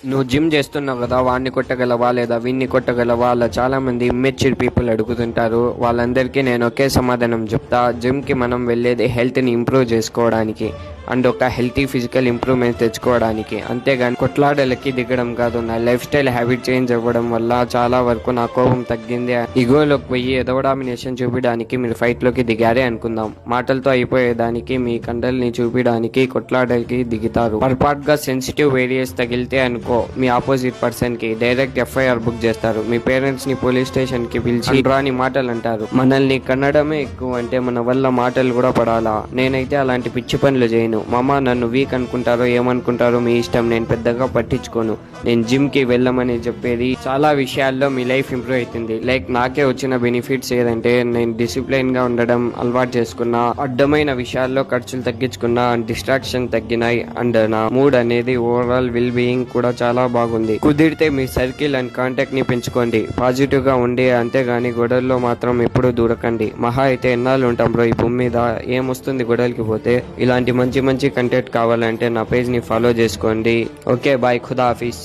నువ్వు జిమ్ చేస్తున్నావు కదా, వాడిని కొట్టగలవా లేదా వీడిని కొట్టగలవా అలా చాలా మంది ఇమ్మెచ్యూర్ పీపుల్ అడుగుతుంటారు. వాళ్ళందరికీ నేను ఒకే సమాధానం చెప్తా. జిమ్కి మనం వెళ్ళేది హెల్త్ని ఇంప్రూవ్ చేసుకోవడానికి అండ్ ఒక హెల్తీ ఫిజికల్ ఇంప్రూవ్మెంట్ తెచ్చుకోవడానికి, అంతేగాని కొట్లాడలకి దిగడం కాదు. నా లైఫ్ స్టైల్ హ్యాబిట్ చేంజ్ అవ్వడం వల్ల చాలా వరకు నా కోపం తగ్గింది. ఇగోలోకి పోయి ఏదో డామినేషన్ చూపించడానికి మీరు ఫైట్లోకి దిగారే అనుకుందాం. మాటలతో అయిపోయేదానికి మీ కండల్ని చూపించడానికి కొట్లాడలకి దిగుతారు. పొరపాటుగా సెన్సిటివ్ ఏరియాస్ తగిలితే అనుకో, మీ ఆపోజిట్ పర్సన్ కి డైరెక్ట్ ఎఫ్ఐఆర్ బుక్ చేస్తారు. మీ పేరెంట్స్ ని పోలీస్ స్టేషన్ కి పిలిచి రాని మాటలు అంటారు. మనల్ని కన్నడమే ఎక్కువ అంటే మన వల్ల మాటలు కూడా పడాలా? నేనైతే అలాంటి పిచ్చి పనులు చేయను. మామ నన్ను వీక్ అనుకుంటారో ఏమనుకుంటారో మీ ఇష్టం, నేను పెద్దగా పట్టించుకోను. నేను జిమ్ కి వెళ్ళమని చెప్పేది చాలా విషయాల్లో మీ లైఫ్ ఇంప్రూవ్ అవుతుంది. లైక్ నాకే వచ్చిన బెనిఫిట్స్ ఏదంటే నేను డిసిప్లైన్ గా ఉండడం అలవాటు చేసుకున్నా, అడ్డమైన విషయాల్లో ఖర్చులు తగ్గించుకున్నా, డిస్ట్రాక్షన్ తగ్గినాయి అండ్ నా మూడ్ అనేది ఓవరాల్ వెల్ బీయింగ్ కూడా చాలా బాగుంది. కుదిరితే మీ సర్కిల్ అండ్ కాంటాక్ట్ ని పెంచుకోండి, పాజిటివ్ గా ఉండి, అంతేగాని గొడవల్లో మాత్రం ఎప్పుడూ దూరకండి. మహా అయితే ఎన్నాళ్ళు ఉంటాం బ్రో ఈ భూమి మీద, ఏమొస్తుంది గొడవలకి పోతే? ఇలాంటి మంచి మంచి కంటెంట్ కావాలంటే నా పేజ్ ని ఫాలో చేసుకోండి. ఓకే బాయ్, ఖుదా హాఫీజ్.